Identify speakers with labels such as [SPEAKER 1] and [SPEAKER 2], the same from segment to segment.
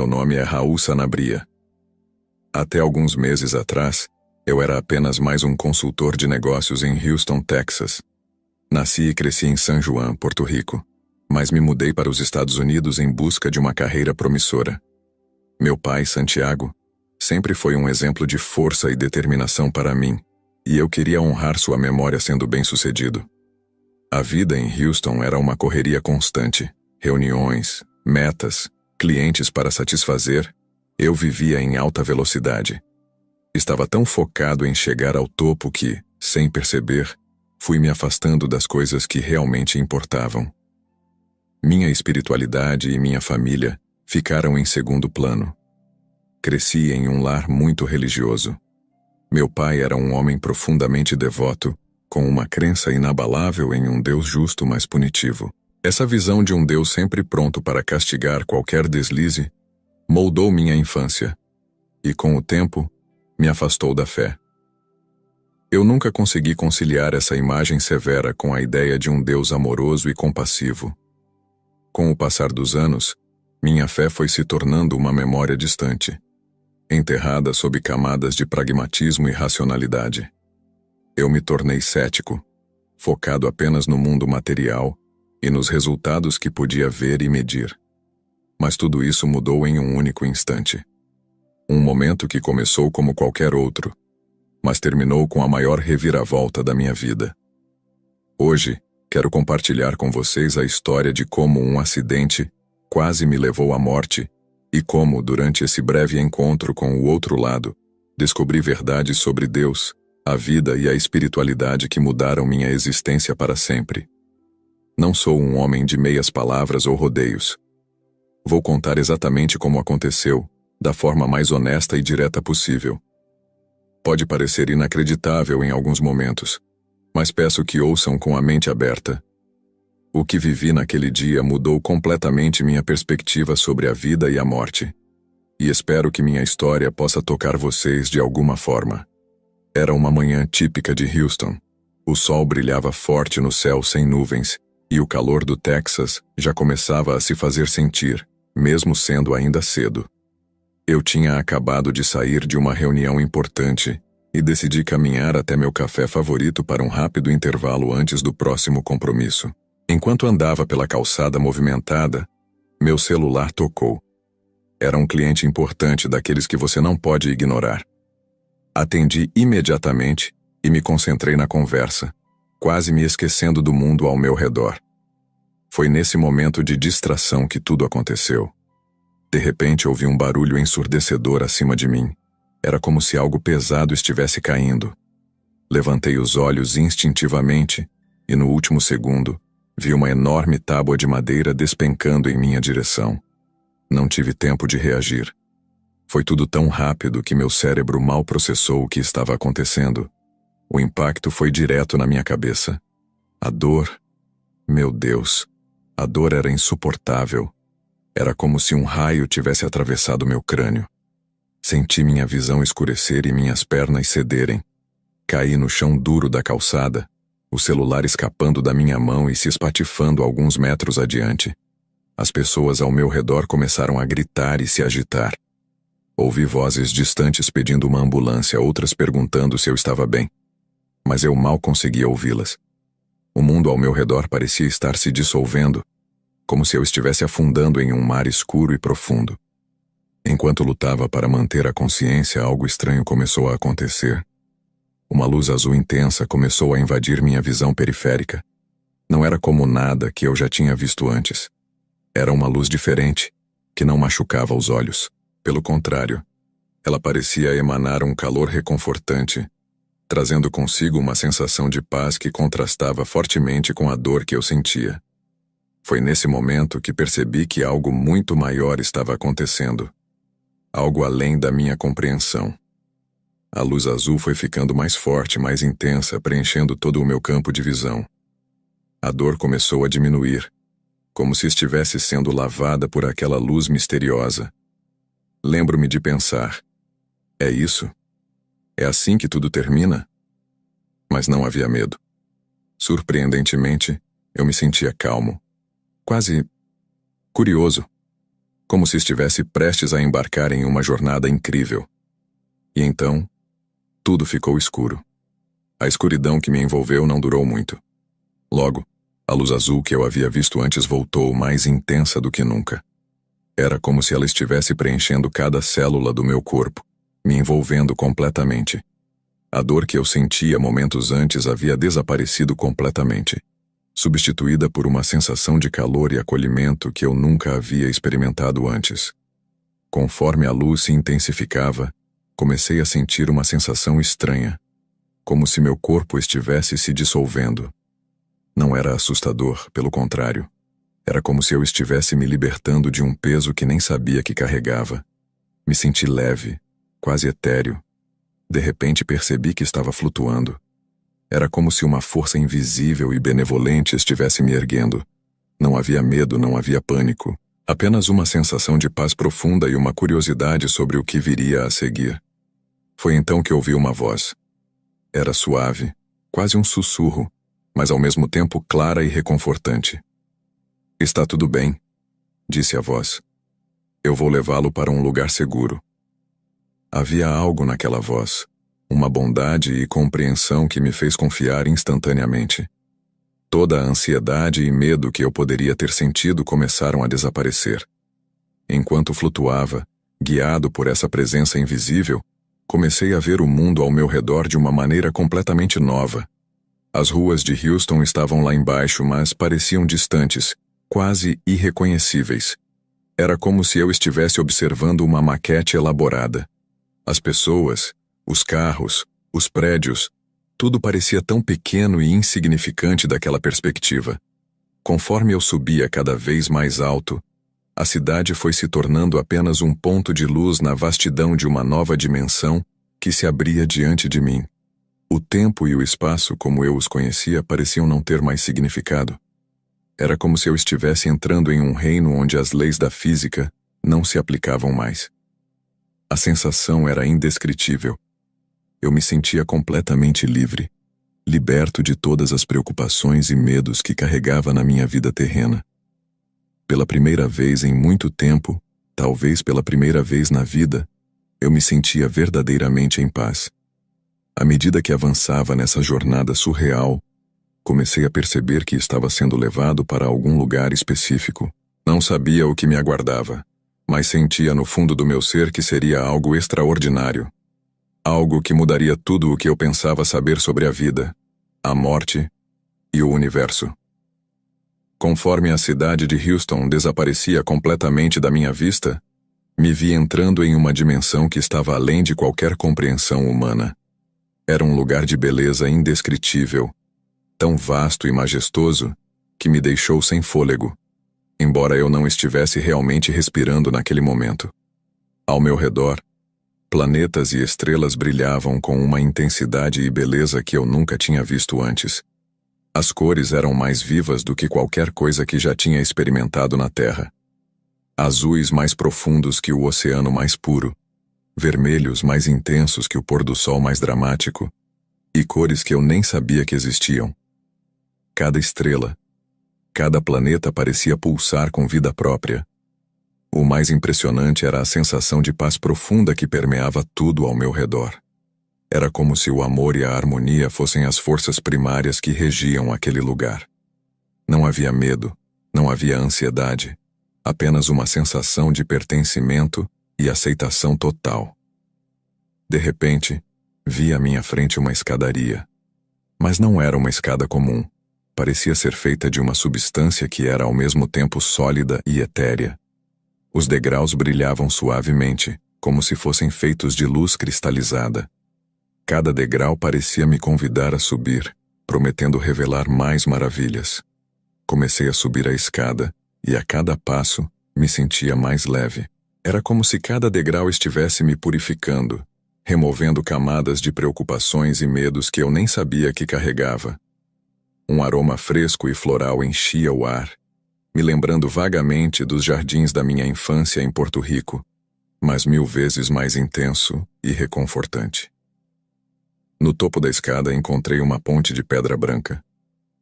[SPEAKER 1] meu nome é Raul Sanabria. Até alguns meses atrás, eu era apenas mais um consultor de negócios em Houston, Texas. Nasci e cresci em San Juan, Porto Rico, mas me mudei para os Estados Unidos em busca de uma carreira promissora. Meu pai, Santiago, sempre foi um exemplo de força e determinação para mim, e eu queria honrar sua memória sendo bem-sucedido. A vida em Houston era uma correria constante, reuniões, metas, clientes para satisfazer. Eu vivia em alta velocidade. Estava tão focado em chegar ao topo que, sem perceber, fui me afastando das coisas que realmente importavam. Minha espiritualidade e minha família ficaram em segundo plano. Cresci em um lar muito religioso. Meu pai era um homem profundamente devoto, com uma crença inabalável em um Deus justo, mas punitivo. Essa visão de um Deus sempre pronto para castigar qualquer deslize moldou minha infância e, com o tempo, me afastou da fé. Eu nunca consegui conciliar essa imagem severa com a ideia de um Deus amoroso e compassivo. Com o passar dos anos, minha fé foi se tornando uma memória distante, enterrada sob camadas de pragmatismo e racionalidade. Eu me tornei cético, focado apenas no mundo material e nos resultados que podia ver e medir. Mas tudo isso mudou em um único instante. Um momento que começou como qualquer outro, mas terminou com a maior reviravolta da minha vida. Hoje, quero compartilhar com vocês a história de como um acidente quase me levou à morte e como, durante esse breve encontro com o outro lado, descobri verdades sobre Deus, a vida e a espiritualidade que mudaram minha existência para sempre. Não sou um homem de meias palavras ou rodeios. Vou contar exatamente como aconteceu, da forma mais honesta e direta possível. Pode parecer inacreditável em alguns momentos, mas peço que ouçam com a mente aberta. O que vivi naquele dia mudou completamente minha perspectiva sobre a vida e a morte. E espero que minha história possa tocar vocês de alguma forma. Era uma manhã típica de Houston. O sol brilhava forte no céu sem nuvens, e o calor do Texas já começava a se fazer sentir, mesmo sendo ainda cedo. Eu tinha acabado de sair de uma reunião importante e decidi caminhar até meu café favorito para um rápido intervalo antes do próximo compromisso. Enquanto andava pela calçada movimentada, meu celular tocou. Era um cliente importante daqueles que você não pode ignorar. Atendi imediatamente e me concentrei na conversa, quase me esquecendo do mundo ao meu redor. Foi nesse momento de distração que tudo aconteceu. De repente ouvi um barulho ensurdecedor acima de mim. Era como se algo pesado estivesse caindo. Levantei os olhos instintivamente e, no último segundo, vi uma enorme tábua de madeira despencando em minha direção. Não tive tempo de reagir. Foi tudo tão rápido que meu cérebro mal processou o que estava acontecendo. O impacto foi direto na minha cabeça. A dor... Meu Deus, a dor era insuportável. Era como se um raio tivesse atravessado meu crânio. Senti minha visão escurecer e minhas pernas cederem. Caí no chão duro da calçada, o celular escapando da minha mão e se espatifando alguns metros adiante. As pessoas ao meu redor começaram a gritar e se agitar. Ouvi vozes distantes pedindo uma ambulância, outras perguntando se eu estava bem. Mas eu mal conseguia ouvi-las. O mundo ao meu redor parecia estar se dissolvendo, como se eu estivesse afundando em um mar escuro e profundo. Enquanto lutava para manter a consciência, algo estranho começou a acontecer. Uma luz azul intensa começou a invadir minha visão periférica. Não era como nada que eu já tinha visto antes. Era uma luz diferente, que não machucava os olhos. Pelo contrário, ela parecia emanar um calor reconfortante, trazendo consigo uma sensação de paz que contrastava fortemente com a dor que eu sentia. Foi nesse momento que percebi que algo muito maior estava acontecendo. Algo além da minha compreensão. A luz azul foi ficando mais forte, mais intensa, preenchendo todo o meu campo de visão. A dor começou a diminuir, como se estivesse sendo lavada por aquela luz misteriosa. Lembro-me de pensar, é isso? É assim que tudo termina? Mas não havia medo. Surpreendentemente, eu me sentia calmo, quase curioso, como se estivesse prestes a embarcar em uma jornada incrível. E então, tudo ficou escuro. A escuridão que me envolveu não durou muito. Logo, a luz azul que eu havia visto antes voltou mais intensa do que nunca. Era como se ela estivesse preenchendo cada célula do meu corpo, me envolvendo completamente. A dor que eu sentia momentos antes havia desaparecido completamente, substituída por uma sensação de calor e acolhimento que eu nunca havia experimentado antes. Conforme a luz se intensificava, comecei a sentir uma sensação estranha, como se meu corpo estivesse se dissolvendo. Não era assustador, pelo contrário. Era como se eu estivesse me libertando de um peso que nem sabia que carregava. Me senti leve, quase etéreo. De repente percebi que estava flutuando. Era como se uma força invisível e benevolente estivesse me erguendo. Não havia medo, não havia pânico. Apenas uma sensação de paz profunda e uma curiosidade sobre o que viria a seguir. Foi então que ouvi uma voz. Era suave, quase um sussurro, mas ao mesmo tempo clara e reconfortante. Está tudo bem, disse a voz. Eu vou levá-lo para um lugar seguro. Havia algo naquela voz, uma bondade e compreensão que me fez confiar instantaneamente. Toda a ansiedade e medo que eu poderia ter sentido começaram a desaparecer. Enquanto flutuava, guiado por essa presença invisível, comecei a ver o mundo ao meu redor de uma maneira completamente nova. As ruas de Houston estavam lá embaixo, mas pareciam distantes, quase irreconhecíveis. Era como se eu estivesse observando uma maquete elaborada. As pessoas, os carros, os prédios, tudo parecia tão pequeno e insignificante daquela perspectiva. Conforme eu subia cada vez mais alto, a cidade foi se tornando apenas um ponto de luz na vastidão de uma nova dimensão que se abria diante de mim. O tempo e o espaço, como eu os conhecia, pareciam não ter mais significado. Era como se eu estivesse entrando em um reino onde as leis da física não se aplicavam mais. A sensação era indescritível. Eu me sentia completamente livre, liberto de todas as preocupações e medos que carregava na minha vida terrena. Pela primeira vez em muito tempo, talvez pela primeira vez na vida, eu me sentia verdadeiramente em paz. À medida que avançava nessa jornada surreal, comecei a perceber que estava sendo levado para algum lugar específico. Não sabia o que me aguardava, mas sentia no fundo do meu ser que seria algo extraordinário. Algo que mudaria tudo o que eu pensava saber sobre a vida, a morte e o universo. Conforme a cidade de Houston desaparecia completamente da minha vista, me vi entrando em uma dimensão que estava além de qualquer compreensão humana. Era um lugar de beleza indescritível, tão vasto e majestoso que me deixou sem fôlego, embora eu não estivesse realmente respirando naquele momento. Ao meu redor, planetas e estrelas brilhavam com uma intensidade e beleza que eu nunca tinha visto antes. As cores eram mais vivas do que qualquer coisa que já tinha experimentado na Terra. Azuis mais profundos que o oceano mais puro, vermelhos mais intensos que o pôr do sol mais dramático, e cores que eu nem sabia que existiam. Cada estrela, cada planeta parecia pulsar com vida própria. O mais impressionante era a sensação de paz profunda que permeava tudo ao meu redor. Era como se o amor e a harmonia fossem as forças primárias que regiam aquele lugar. Não havia medo, não havia ansiedade, apenas uma sensação de pertencimento e aceitação total. De repente, vi à minha frente uma escadaria. Mas não era uma escada comum. Parecia ser feita de uma substância que era ao mesmo tempo sólida e etérea. Os degraus brilhavam suavemente, como se fossem feitos de luz cristalizada. Cada degrau parecia me convidar a subir, prometendo revelar mais maravilhas. Comecei a subir a escada, e a cada passo me sentia mais leve. Era como se cada degrau estivesse me purificando, removendo camadas de preocupações e medos que eu nem sabia que carregava. Um aroma fresco e floral enchia o ar, me lembrando vagamente dos jardins da minha infância em Porto Rico, mas 1000 vezes mais intenso e reconfortante. No topo da escada encontrei uma ponte de pedra branca.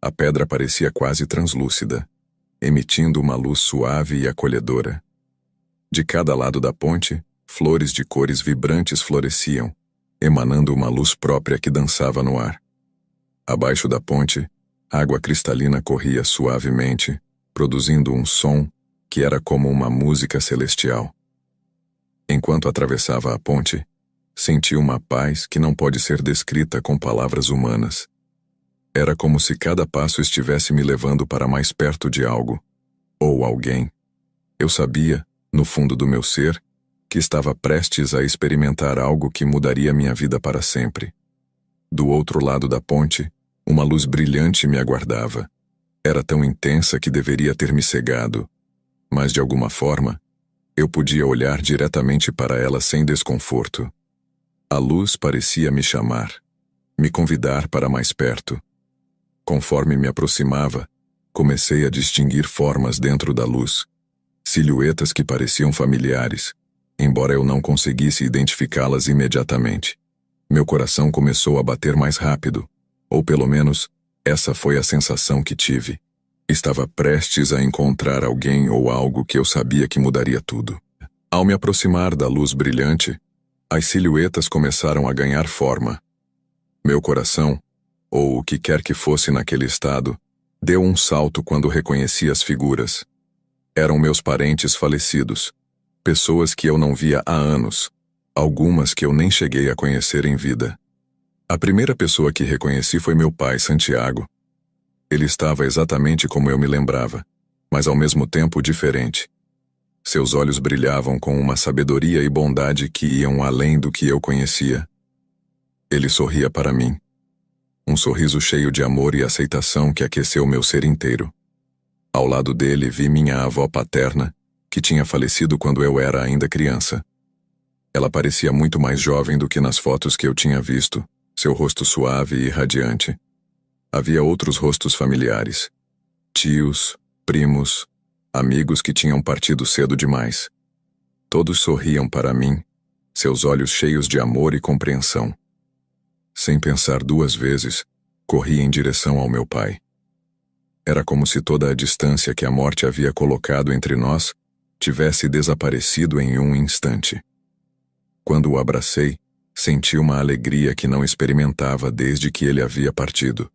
[SPEAKER 1] A pedra parecia quase translúcida, emitindo uma luz suave e acolhedora. De cada lado da ponte, flores de cores vibrantes floresciam, emanando uma luz própria que dançava no ar. Abaixo da ponte, água cristalina corria suavemente, produzindo um som que era como uma música celestial. Enquanto atravessava a ponte, senti uma paz que não pode ser descrita com palavras humanas. Era como se cada passo estivesse me levando para mais perto de algo, ou alguém. Eu sabia, no fundo do meu ser, que estava prestes a experimentar algo que mudaria minha vida para sempre. Do outro lado da ponte, uma luz brilhante me aguardava. Era tão intensa que deveria ter me cegado, mas de alguma forma, eu podia olhar diretamente para ela sem desconforto. A luz parecia me chamar, me convidar para mais perto. Conforme me aproximava, comecei a distinguir formas dentro da luz, silhuetas que pareciam familiares, embora eu não conseguisse identificá-las imediatamente. Meu coração começou a bater mais rápido, ou pelo menos, essa foi a sensação que tive. Estava prestes a encontrar alguém ou algo que eu sabia que mudaria tudo. Ao me aproximar da luz brilhante, as silhuetas começaram a ganhar forma. Meu coração, ou o que quer que fosse naquele estado, deu um salto quando reconheci as figuras. Eram meus parentes falecidos, pessoas que eu não via há anos, algumas que eu nem cheguei a conhecer em vida. A primeira pessoa que reconheci foi meu pai, Santiago. Ele estava exatamente como eu me lembrava, mas ao mesmo tempo diferente. Seus olhos brilhavam com uma sabedoria e bondade que iam além do que eu conhecia. Ele sorria para mim. Um sorriso cheio de amor e aceitação que aqueceu meu ser inteiro. Ao lado dele vi minha avó paterna, que tinha falecido quando eu era ainda criança. Ela parecia muito mais jovem do que nas fotos que eu tinha visto, seu rosto suave e radiante. Havia outros rostos familiares. Tios, primos, amigos que tinham partido cedo demais. Todos sorriam para mim, seus olhos cheios de amor e compreensão. Sem pensar duas vezes, corri em direção ao meu pai. Era como se toda a distância que a morte havia colocado entre nós tivesse desaparecido em um instante. Quando o abracei, senti uma alegria que não experimentava desde que ele havia partido.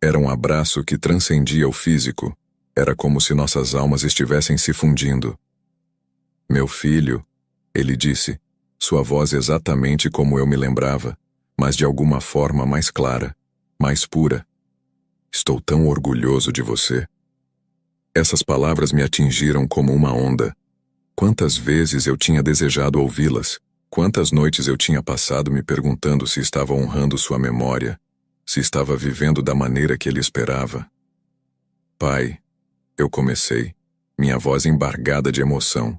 [SPEAKER 1] Era um abraço que transcendia o físico. Era como se nossas almas estivessem se fundindo. Meu filho, ele disse, sua voz exatamente como eu me lembrava, mas de alguma forma mais clara, mais pura. Estou tão orgulhoso de você. Essas palavras me atingiram como uma onda. Quantas vezes eu tinha desejado ouvi-las, quantas noites eu tinha passado me perguntando se estava honrando sua memória, se estava vivendo da maneira que ele esperava. Pai, eu comecei, minha voz embargada de emoção.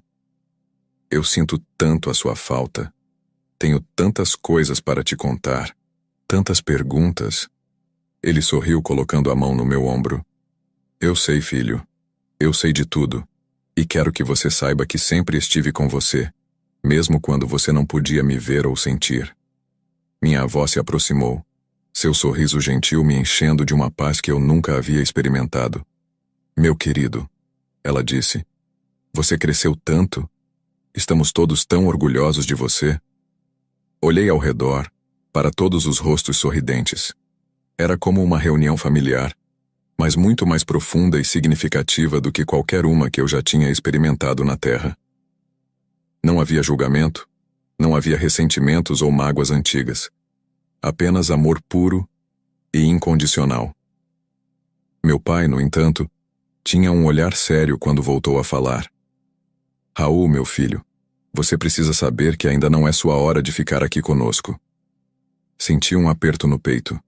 [SPEAKER 1] Eu sinto tanto a sua falta. Tenho tantas coisas para te contar, tantas perguntas. Ele sorriu colocando a mão no meu ombro. Eu sei, filho. Eu sei de tudo. E quero que você saiba que sempre estive com você, mesmo quando você não podia me ver ou sentir. Minha avó se aproximou, seu sorriso gentil me enchendo de uma paz que eu nunca havia experimentado. Meu querido, ela disse, você cresceu tanto. Estamos todos tão orgulhosos de você. Olhei ao redor, para todos os rostos sorridentes. Era como uma reunião familiar, mas muito mais profunda e significativa do que qualquer uma que eu já tinha experimentado na Terra. Não havia julgamento, não havia ressentimentos ou mágoas antigas. Apenas amor puro e incondicional. Meu pai, no entanto, tinha um olhar sério quando voltou a falar. Raul, meu filho, você precisa saber que ainda não é sua hora de ficar aqui conosco. Senti um aperto no peito.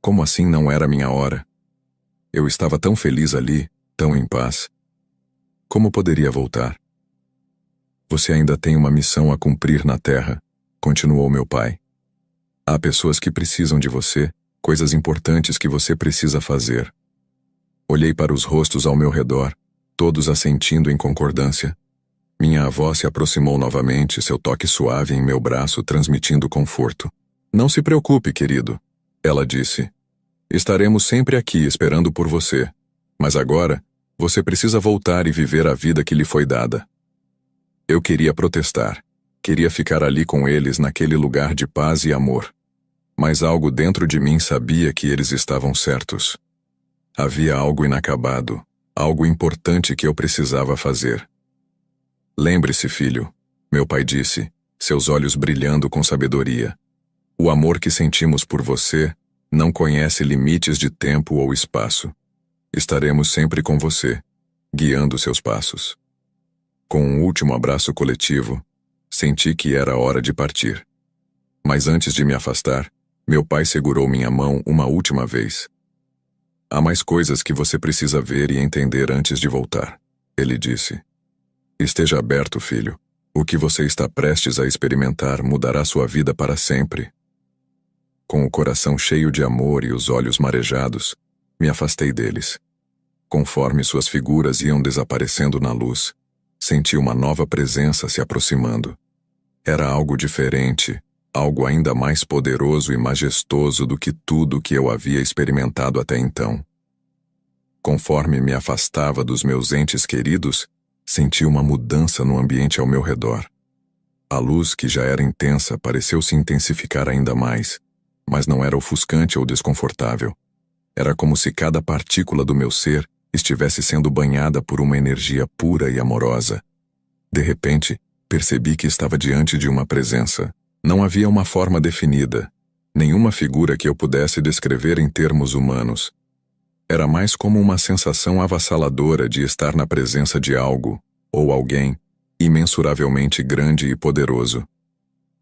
[SPEAKER 1] Como assim não era minha hora? Eu estava tão feliz ali, tão em paz. Como poderia voltar? Você ainda tem uma missão a cumprir na Terra, continuou meu pai. Há pessoas que precisam de você, coisas importantes que você precisa fazer. Olhei para os rostos ao meu redor, todos assentindo em concordância. Minha avó se aproximou novamente, seu toque suave em meu braço transmitindo conforto. Não se preocupe, querido, ela disse. Estaremos sempre aqui esperando por você, mas agora você precisa voltar e viver a vida que lhe foi dada. Eu queria protestar. Queria ficar ali com eles naquele lugar de paz e amor. Mas algo dentro de mim sabia que eles estavam certos. Havia algo inacabado, algo importante que eu precisava fazer. Lembre-se, filho, meu pai disse, seus olhos brilhando com sabedoria. O amor que sentimos por você não conhece limites de tempo ou espaço. Estaremos sempre com você, guiando seus passos. Com um último abraço coletivo, senti que era hora de partir. Mas antes de me afastar, meu pai segurou minha mão uma última vez. Há mais coisas que você precisa ver e entender antes de voltar, ele disse. Esteja aberto, filho. O que você está prestes a experimentar mudará sua vida para sempre. Com o coração cheio de amor e os olhos marejados, me afastei deles. Conforme suas figuras iam desaparecendo na luz, senti uma nova presença se aproximando. Era algo diferente, algo ainda mais poderoso e majestoso do que tudo que eu havia experimentado até então. Conforme me afastava dos meus entes queridos, senti uma mudança no ambiente ao meu redor. A luz, que já era intensa, pareceu se intensificar ainda mais, mas não era ofuscante ou desconfortável. Era como se cada partícula do meu ser estivesse sendo banhada por uma energia pura e amorosa. De repente, percebi que estava diante de uma presença. Não havia uma forma definida, nenhuma figura que eu pudesse descrever em termos humanos. Era mais como uma sensação avassaladora de estar na presença de algo, ou alguém, imensuravelmente grande e poderoso.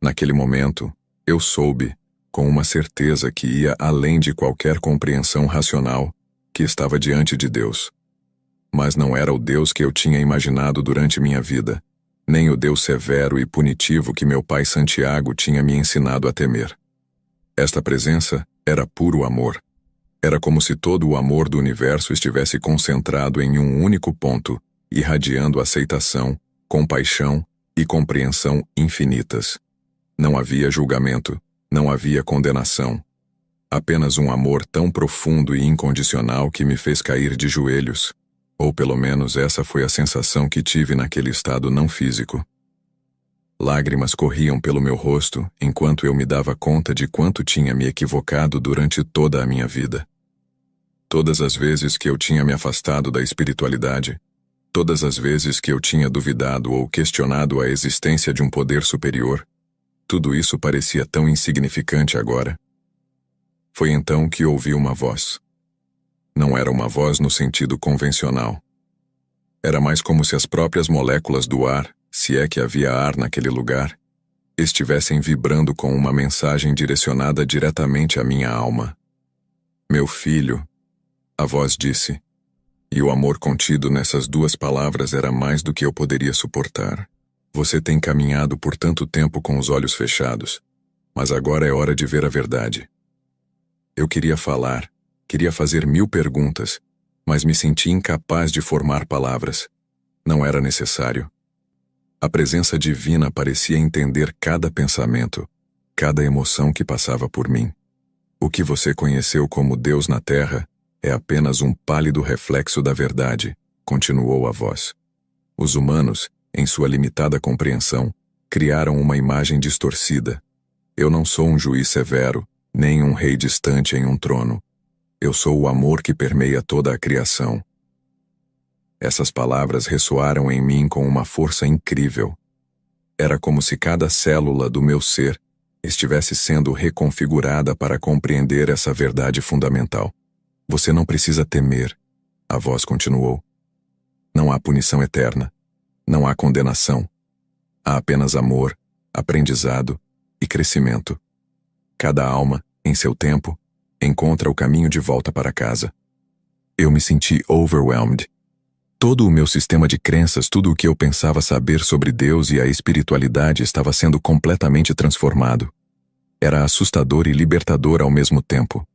[SPEAKER 1] Naquele momento, eu soube, com uma certeza que ia além de qualquer compreensão racional, que estava diante de Deus. Mas não era o Deus que eu tinha imaginado durante minha vida, nem o Deus severo e punitivo que meu pai Santiago tinha me ensinado a temer. Esta presença era puro amor. Era como se todo o amor do universo estivesse concentrado em um único ponto, irradiando aceitação, compaixão e compreensão infinitas. Não havia julgamento, não havia condenação. Apenas um amor tão profundo e incondicional que me fez cair de joelhos. Ou pelo menos essa foi a sensação que tive naquele estado não físico. Lágrimas corriam pelo meu rosto enquanto eu me dava conta de quanto tinha me equivocado durante toda a minha vida. Todas as vezes que eu tinha me afastado da espiritualidade, todas as vezes que eu tinha duvidado ou questionado a existência de um poder superior, tudo isso parecia tão insignificante agora. Foi então que ouvi uma voz. Não era uma voz no sentido convencional. Era mais como se as próprias moléculas do ar, se é que havia ar naquele lugar, estivessem vibrando com uma mensagem direcionada diretamente à minha alma. Meu filho, a voz disse, e o amor contido nessas duas palavras era mais do que eu poderia suportar. Você tem caminhado por tanto tempo com os olhos fechados, mas agora é hora de ver a verdade. Eu queria falar, queria fazer 1000 perguntas, mas me senti incapaz de formar palavras. Não era necessário. A presença divina parecia entender cada pensamento, cada emoção que passava por mim. O que você conheceu como Deus na Terra é apenas um pálido reflexo da verdade, continuou a voz. Os humanos, em sua limitada compreensão, criaram uma imagem distorcida. Eu não sou um juiz severo, nem um rei distante em um trono. Eu sou o amor que permeia toda a criação. Essas palavras ressoaram em mim com uma força incrível. Era como se cada célula do meu ser estivesse sendo reconfigurada para compreender essa verdade fundamental. Você não precisa temer, a voz continuou. Não há punição eterna. Não há condenação. Há apenas amor, aprendizado e crescimento. Cada alma, em seu tempo, encontra o caminho de volta para casa. Eu me senti overwhelmed. Todo o meu sistema de crenças, tudo o que eu pensava saber sobre Deus e a espiritualidade estava sendo completamente transformado. Era assustador e libertador ao mesmo tempo.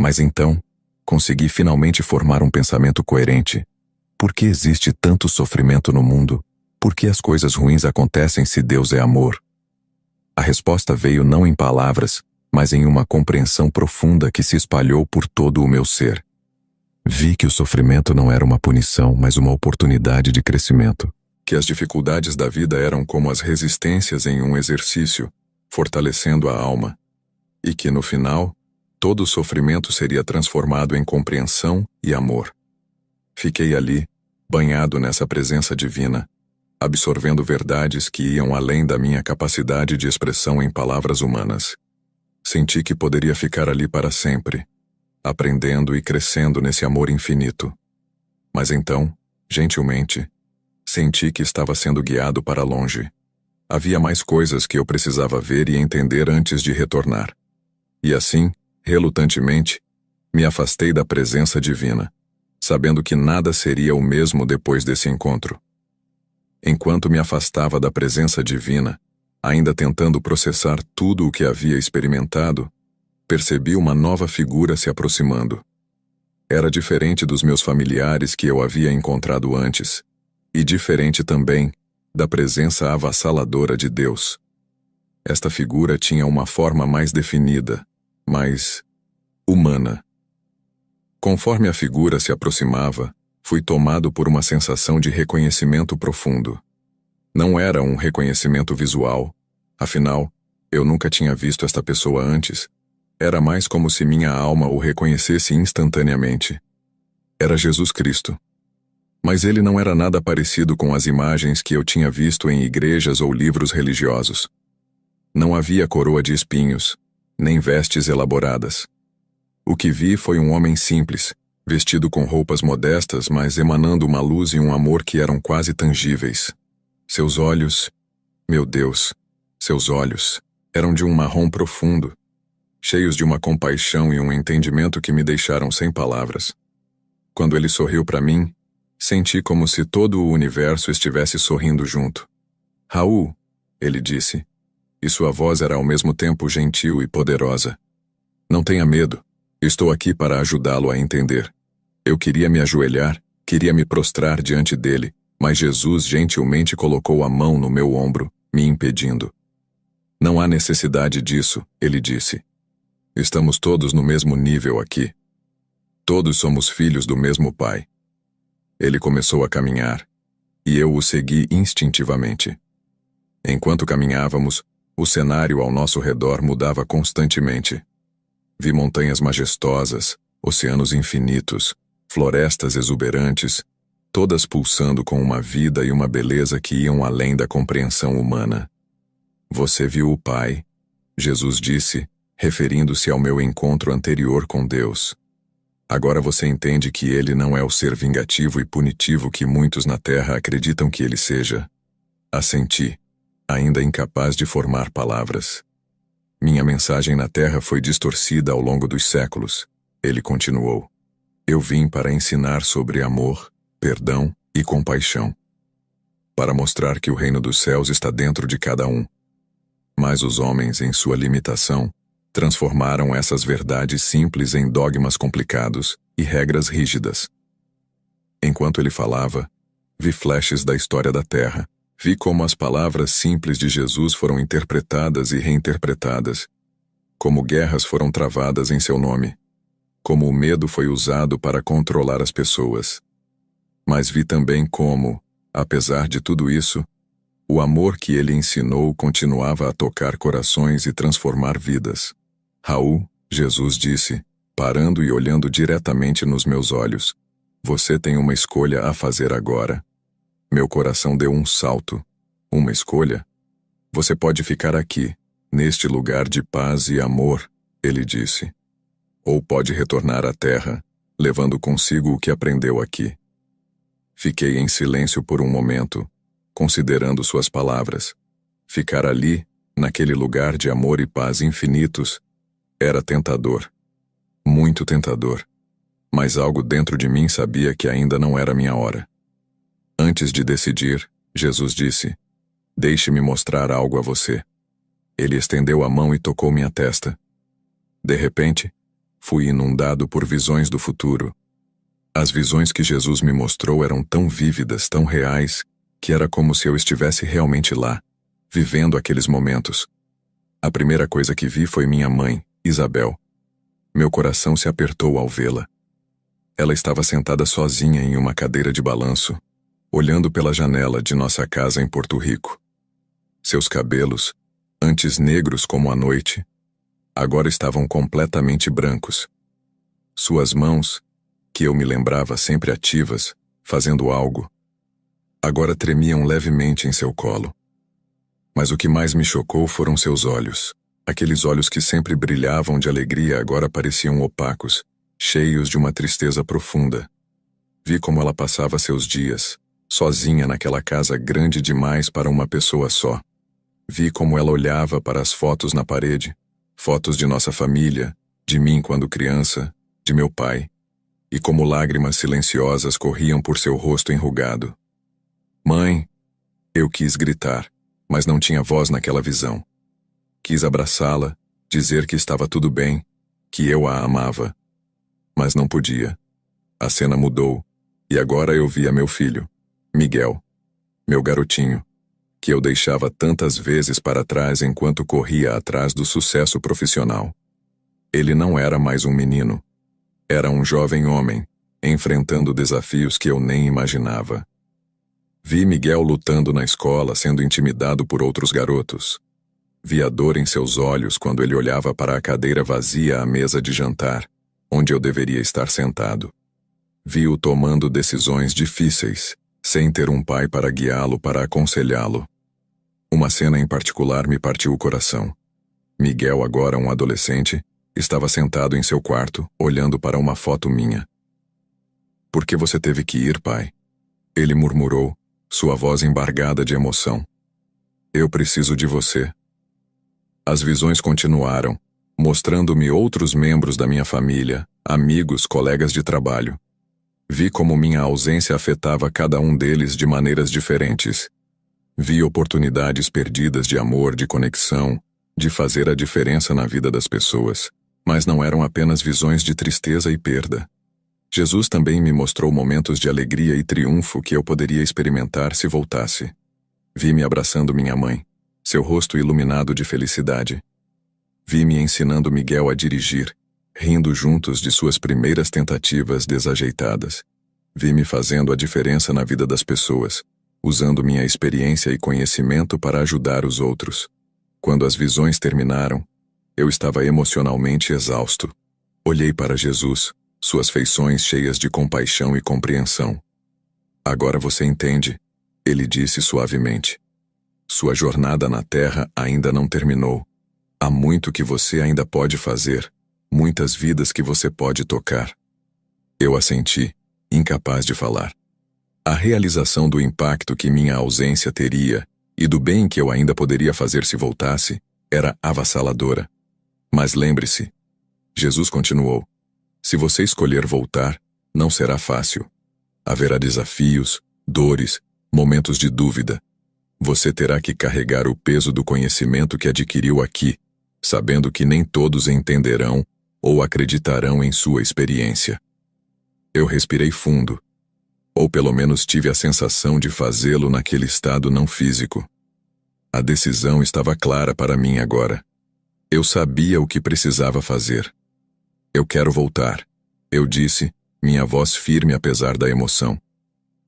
[SPEAKER 1] Mas então, consegui finalmente formar um pensamento coerente. Por que existe tanto sofrimento no mundo? Por que as coisas ruins acontecem se Deus é amor? A resposta veio não em palavras, mas em uma compreensão profunda que se espalhou por todo o meu ser. Vi que o sofrimento não era uma punição, mas uma oportunidade de crescimento. que as dificuldades da vida eram como as resistências em um exercício, fortalecendo a alma, e que, no final, todo o sofrimento seria transformado em compreensão e amor. Fiquei ali, banhado nessa presença divina, absorvendo verdades que iam além da minha capacidade de expressão em palavras humanas. Senti que poderia ficar ali para sempre, aprendendo e crescendo nesse amor infinito. Mas então, gentilmente, senti que estava sendo guiado para longe. Havia mais coisas que eu precisava ver e entender antes de retornar. E assim, relutantemente, me afastei da presença divina, sabendo que nada seria o mesmo depois desse encontro. Enquanto me afastava da presença divina, ainda tentando processar tudo o que havia experimentado, percebi uma nova figura se aproximando. Era diferente dos meus familiares que eu havia encontrado antes, e diferente também da presença avassaladora de Deus. Esta figura tinha uma forma mais definida, mais humana. Conforme a figura se aproximava, fui tomado por uma sensação de reconhecimento profundo. Não era um reconhecimento visual, afinal, eu nunca tinha visto esta pessoa antes. Era mais como se minha alma o reconhecesse instantaneamente. Era Jesus Cristo. Mas ele não era nada parecido com as imagens que eu tinha visto em igrejas ou livros religiosos. Não havia coroa de espinhos, nem vestes elaboradas. O que vi foi um homem simples, vestido com roupas modestas, mas emanando uma luz e um amor que eram quase tangíveis. Seus olhos, meu Deus, seus olhos, eram de um marrom profundo, cheios de uma compaixão e um entendimento que me deixaram sem palavras. Quando ele sorriu para mim, senti como se todo o universo estivesse sorrindo junto. Raul, ele disse, e sua voz era ao mesmo tempo gentil e poderosa. Não tenha medo, estou aqui para ajudá-lo a entender. Eu queria me ajoelhar, queria me prostrar diante dele, mas Jesus gentilmente colocou a mão no meu ombro, me impedindo. Não há necessidade disso, ele disse. Estamos todos no mesmo nível aqui. Todos somos filhos do mesmo Pai. Ele começou a caminhar, e eu o segui instintivamente. Enquanto caminhávamos, o cenário ao nosso redor mudava constantemente. Vi montanhas majestosas, oceanos infinitos, florestas exuberantes, todas pulsando com uma vida e uma beleza que iam além da compreensão humana. Você viu o Pai, Jesus disse, referindo-se ao meu encontro anterior com Deus. Agora você entende que ele não é o ser vingativo e punitivo que muitos na Terra acreditam que ele seja. Assenti, ainda incapaz de formar palavras. Minha mensagem na Terra foi distorcida ao longo dos séculos. Ele continuou. Eu vim para ensinar sobre amor, perdão e compaixão. Para mostrar que o reino dos céus está dentro de cada um. Mas os homens, em sua limitação, transformaram essas verdades simples em dogmas complicados e regras rígidas. Enquanto ele falava, vi flashes da história da Terra. Vi como as palavras simples de Jesus foram interpretadas e reinterpretadas, como guerras foram travadas em seu nome, como o medo foi usado para controlar as pessoas. Mas vi também como, apesar de tudo isso, o amor que ele ensinou continuava a tocar corações e transformar vidas. Raul, Jesus disse, parando e olhando diretamente nos meus olhos, você tem uma escolha a fazer agora. Meu coração deu um salto. Uma escolha? Você pode ficar aqui, neste lugar de paz e amor, ele disse. Ou pode retornar à terra, levando consigo o que aprendeu aqui. Fiquei em silêncio por um momento, considerando suas palavras. Ficar ali, naquele lugar de amor e paz infinitos, era tentador. Muito tentador. Mas algo dentro de mim sabia que ainda não era minha hora. Antes de decidir, Jesus disse, deixe-me mostrar algo a você. Ele estendeu a mão e tocou minha testa. De repente, fui inundado por visões do futuro. As visões que Jesus me mostrou eram tão vívidas, tão reais, que era como se eu estivesse realmente lá, vivendo aqueles momentos. A primeira coisa que vi foi minha mãe, Isabel. Meu coração se apertou ao vê-la. Ela estava sentada sozinha em uma cadeira de balanço. olhando pela janela de nossa casa em Porto Rico. Seus cabelos, antes negros como a noite, agora estavam completamente brancos. Suas mãos, que eu me lembrava sempre ativas, fazendo algo, agora tremiam levemente em seu colo. Mas o que mais me chocou foram seus olhos. Aqueles olhos que sempre brilhavam de alegria agora pareciam opacos, cheios de uma tristeza profunda. Vi como ela passava seus dias, sozinha naquela casa grande demais para uma pessoa só. Vi como ela olhava para as fotos na parede, fotos de nossa família, de mim quando criança, de meu pai, e como lágrimas silenciosas corriam por seu rosto enrugado. Mãe! Eu quis gritar, mas não tinha voz naquela visão. Quis abraçá-la, dizer que estava tudo bem, que eu a amava. Mas não podia. A cena mudou, e agora eu via meu filho, Miguel, meu garotinho, que eu deixava tantas vezes para trás enquanto corria atrás do sucesso profissional. Ele não era mais um menino. Era um jovem homem, enfrentando desafios que eu nem imaginava. Vi Miguel lutando na escola, sendo intimidado por outros garotos. Vi a dor em seus olhos quando ele olhava para a cadeira vazia à mesa de jantar, onde eu deveria estar sentado. Vi-o tomando decisões difíceis, sem ter um pai para guiá-lo, para aconselhá-lo. Uma cena em particular me partiu o coração. Miguel, agora um adolescente, estava sentado em seu quarto, olhando para uma foto minha. "Por que você teve que ir, pai?" Ele murmurou, sua voz embargada de emoção. "Eu preciso de você." As visões continuaram, mostrando-me outros membros da minha família, amigos, colegas de trabalho. Vi como minha ausência afetava cada um deles de maneiras diferentes. Vi oportunidades perdidas de amor, de conexão, de fazer a diferença na vida das pessoas, mas não eram apenas visões de tristeza e perda. Jesus também me mostrou momentos de alegria e triunfo que eu poderia experimentar se voltasse. Vi-me abraçando minha mãe, seu rosto iluminado de felicidade. Vi-me ensinando Miguel a dirigir, rindo juntos de suas primeiras tentativas desajeitadas. Vi-me fazendo a diferença na vida das pessoas, usando minha experiência e conhecimento para ajudar os outros. Quando as visões terminaram, eu estava emocionalmente exausto. Olhei para Jesus, suas feições cheias de compaixão e compreensão. "Agora você entende", ele disse suavemente. "Sua jornada na Terra ainda não terminou. Há muito que você ainda pode fazer, muitas vidas que você pode tocar." Eu assenti, incapaz de falar. A realização do impacto que minha ausência teria e do bem que eu ainda poderia fazer se voltasse era avassaladora. "Mas lembre-se", Jesus continuou, "se você escolher voltar, não será fácil. Haverá desafios, dores, momentos de dúvida. Você terá que carregar o peso do conhecimento que adquiriu aqui, sabendo que nem todos entenderão ou acreditarão em sua experiência." Eu respirei fundo, ou pelo menos tive a sensação de fazê-lo naquele estado não físico. A decisão estava clara para mim agora. Eu sabia o que precisava fazer. "Eu quero voltar", eu disse, minha voz firme apesar da emoção.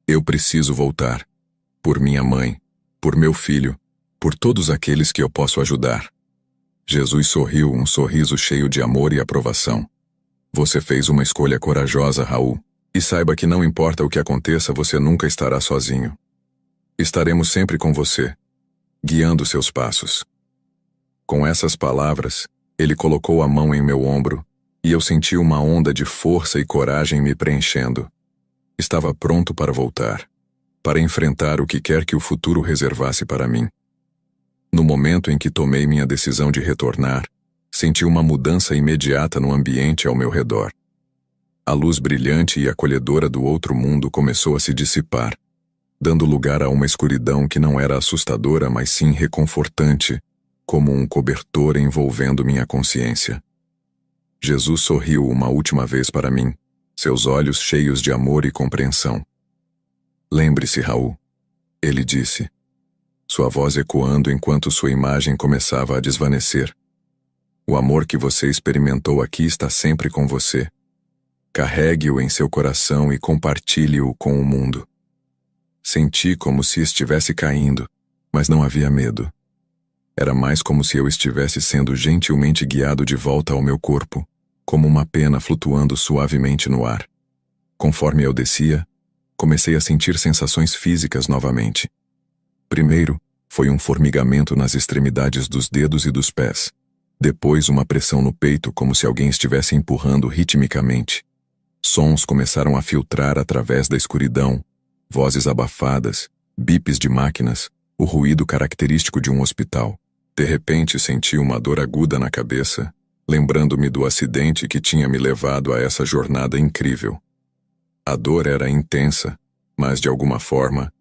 [SPEAKER 1] "Eu preciso voltar. Por minha mãe, por meu filho, por todos aqueles que eu posso ajudar." Jesus sorriu, um sorriso cheio de amor e aprovação. "Você fez uma escolha corajosa, Raul. E saiba que não importa o que aconteça, você nunca estará sozinho. Estaremos sempre com você, guiando seus passos." Com essas palavras, ele colocou a mão em meu ombro, e eu senti uma onda de força e coragem me preenchendo. Estava pronto para voltar, para enfrentar o que quer que o futuro reservasse para mim. No momento em que tomei minha decisão de retornar, senti uma mudança imediata no ambiente ao meu redor. A luz brilhante e acolhedora do outro mundo começou a se dissipar, dando lugar a uma escuridão que não era assustadora, mas sim reconfortante, como um cobertor envolvendo minha consciência. Jesus sorriu uma última vez para mim, seus olhos cheios de amor e compreensão. "Lembre-se, Raul", ele disse, sua voz ecoando enquanto sua imagem começava a desvanecer. "O amor que você experimentou aqui está sempre com você. Carregue-o em seu coração e compartilhe-o com o mundo." Senti como se estivesse caindo, mas não havia medo. Era mais como se eu estivesse sendo gentilmente guiado de volta ao meu corpo, como uma pena flutuando suavemente no ar. Conforme eu descia, comecei a sentir sensações físicas novamente. Primeiro, foi um formigamento nas extremidades dos dedos e dos pés. Depois, uma pressão no peito como se alguém estivesse empurrando ritmicamente. Sons começaram a filtrar através da escuridão, vozes abafadas, bips de máquinas, o ruído característico de um hospital. De repente, senti uma dor aguda na cabeça, lembrando-me do acidente que tinha me levado a essa jornada incrível. A dor era intensa, mas de alguma forma,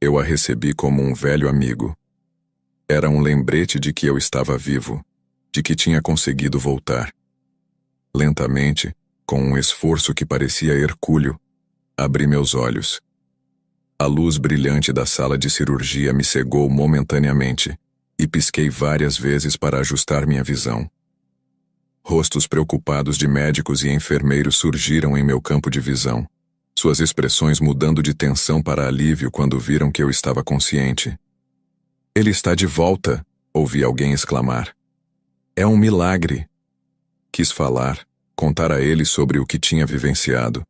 [SPEAKER 1] eu a recebi como um velho amigo. Era um lembrete de que eu estava vivo, de que tinha conseguido voltar. Lentamente, com um esforço que parecia hercúleo, abri meus olhos. A luz brilhante da sala de cirurgia me cegou momentaneamente, e pisquei várias vezes para ajustar minha visão. Rostos preocupados de médicos e enfermeiros surgiram em meu campo de visão, suas expressões mudando de tensão para alívio quando viram que eu estava consciente. "Ele está de volta", ouvi alguém exclamar. "É um milagre." Quis falar, contar a ele sobre o que tinha vivenciado,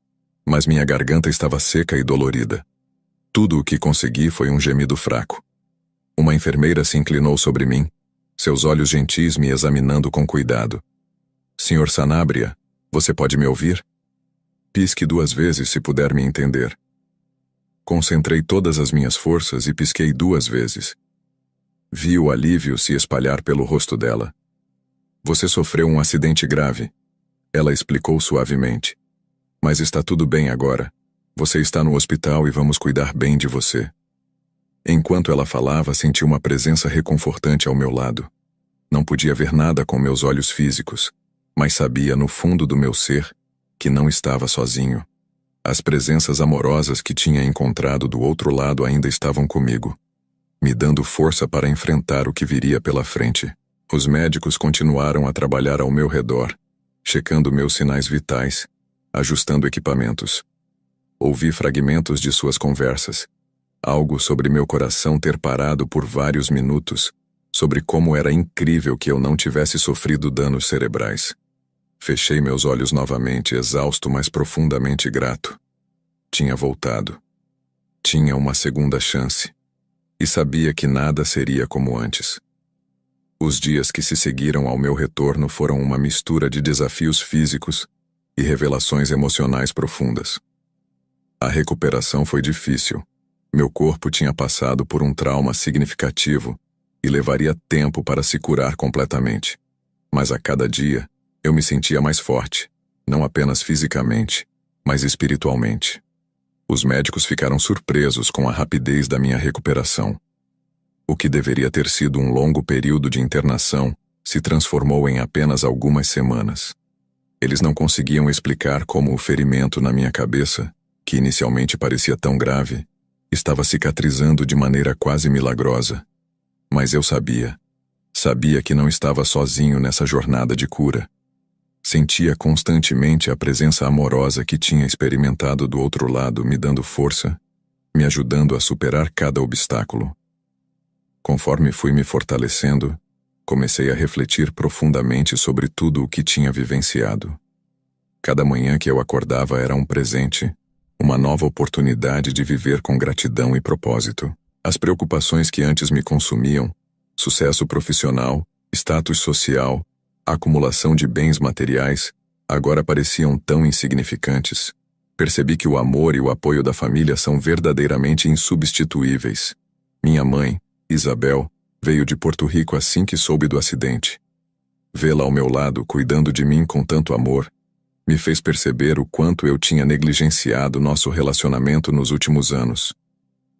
[SPEAKER 1] mas minha garganta estava seca e dolorida. Tudo o que consegui foi um gemido fraco. Uma enfermeira se inclinou sobre mim, seus olhos gentis me examinando com cuidado. "Sr. Sanabria, você pode me ouvir?" Pisque 2 vezes se puder me entender. Concentrei todas as minhas forças e pisquei 2 vezes. Vi o alívio se espalhar pelo rosto dela. "Você sofreu um acidente grave", ela explicou suavemente. "Mas está tudo bem agora. Você está no hospital e vamos cuidar bem de você." Enquanto ela falava, senti uma presença reconfortante ao meu lado. Não podia ver nada com meus olhos físicos, mas sabia no fundo do meu ser que não estava sozinho. As presenças amorosas que tinha encontrado do outro lado ainda estavam comigo, me dando força para enfrentar o que viria pela frente. Os médicos continuaram a trabalhar ao meu redor, checando meus sinais vitais, ajustando equipamentos. Ouvi fragmentos de suas conversas, algo sobre meu coração ter parado por vários minutos, sobre como era incrível que eu não tivesse sofrido danos cerebrais. Fechei meus olhos novamente, exausto, mas profundamente grato. Tinha voltado. Tinha uma segunda chance. E sabia que nada seria como antes. Os dias que se seguiram ao meu retorno foram uma mistura de desafios físicos e revelações emocionais profundas. A recuperação foi difícil. Meu corpo tinha passado por um trauma significativo e levaria tempo para se curar completamente. Mas a cada dia, eu me sentia mais forte, não apenas fisicamente, mas espiritualmente. Os médicos ficaram surpresos com a rapidez da minha recuperação. O que deveria ter sido um longo período de internação se transformou em apenas algumas semanas. Eles não conseguiam explicar como o ferimento na minha cabeça, que inicialmente parecia tão grave, estava cicatrizando de maneira quase milagrosa. Mas eu sabia que não estava sozinho nessa jornada de cura. Sentia constantemente a presença amorosa que tinha experimentado do outro lado, me dando força, me ajudando a superar cada obstáculo. Conforme fui me fortalecendo, comecei a refletir profundamente sobre tudo o que tinha vivenciado. Cada manhã que eu acordava era um presente, uma nova oportunidade de viver com gratidão e propósito. As preocupações que antes me consumiam, sucesso profissional, status social, acumulação de bens materiais, agora pareciam tão insignificantes. Percebi que o amor e o apoio da família são verdadeiramente insubstituíveis. Minha mãe, Isabel, veio de Porto Rico assim que soube do acidente. Vê-la ao meu lado, cuidando de mim com tanto amor, me fez perceber o quanto eu tinha negligenciado nosso relacionamento nos últimos anos.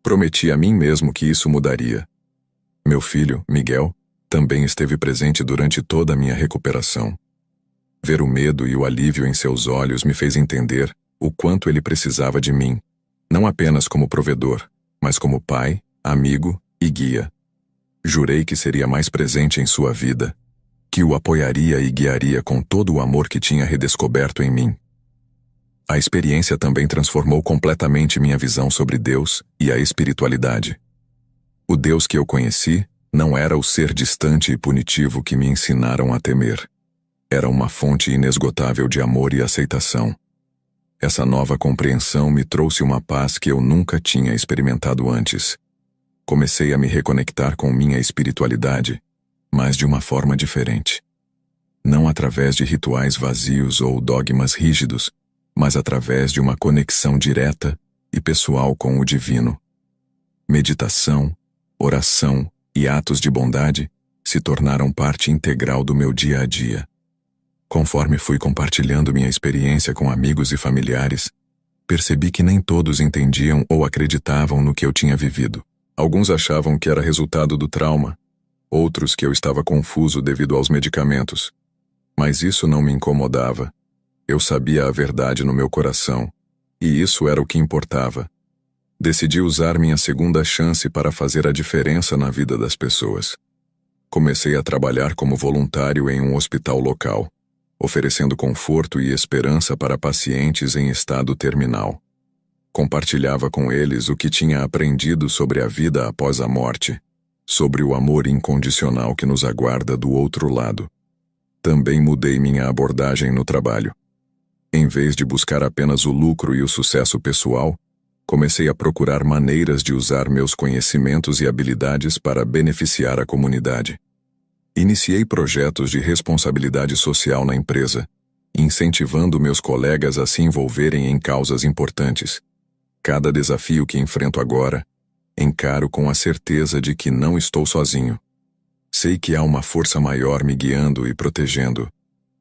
[SPEAKER 1] Prometi a mim mesmo que isso mudaria. Meu filho, Miguel, também esteve presente durante toda a minha recuperação. Ver o medo e o alívio em seus olhos me fez entender o quanto ele precisava de mim, não apenas como provedor, mas como pai, amigo e guia. Jurei que seria mais presente em sua vida, que o apoiaria e guiaria com todo o amor que tinha redescoberto em mim. A experiência também transformou completamente minha visão sobre Deus e a espiritualidade. O Deus que eu conheci não era o ser distante e punitivo que me ensinaram a temer. Era uma fonte inesgotável de amor e aceitação. Essa nova compreensão me trouxe uma paz que eu nunca tinha experimentado antes. Comecei a me reconectar com minha espiritualidade, mas de uma forma diferente. Não através de rituais vazios ou dogmas rígidos, mas através de uma conexão direta e pessoal com o divino. Meditação, oração e atos de bondade se tornaram parte integral do meu dia a dia. Conforme fui compartilhando minha experiência com amigos e familiares, percebi que nem todos entendiam ou acreditavam no que eu tinha vivido. Alguns achavam que era resultado do trauma, outros que eu estava confuso devido aos medicamentos. Mas isso não me incomodava. Eu sabia a verdade no meu coração, e isso era o que importava. Decidi usar minha segunda chance para fazer a diferença na vida das pessoas. Comecei a trabalhar como voluntário em um hospital local, oferecendo conforto e esperança para pacientes em estado terminal. Compartilhava com eles o que tinha aprendido sobre a vida após a morte, sobre o amor incondicional que nos aguarda do outro lado. Também mudei minha abordagem no trabalho. Em vez de buscar apenas o lucro e o sucesso pessoal, comecei a procurar maneiras de usar meus conhecimentos e habilidades para beneficiar a comunidade. Iniciei projetos de responsabilidade social na empresa, incentivando meus colegas a se envolverem em causas importantes. Cada desafio que enfrento agora, encaro com a certeza de que não estou sozinho. Sei que há uma força maior me guiando e protegendo,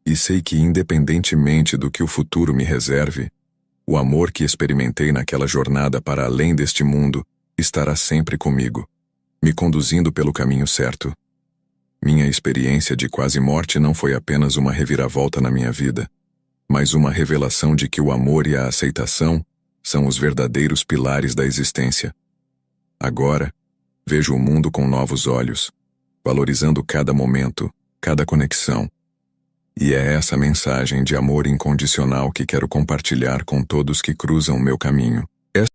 [SPEAKER 1] e sei que, independentemente do que o futuro me reserve, o amor que experimentei naquela jornada para além deste mundo estará sempre comigo, me conduzindo pelo caminho certo. Minha experiência de quase morte não foi apenas uma reviravolta na minha vida, mas uma revelação de que o amor e a aceitação são os verdadeiros pilares da existência. Agora, vejo o mundo com novos olhos, valorizando cada momento, cada conexão. E é essa mensagem de amor incondicional que quero compartilhar com todos que cruzam meu caminho.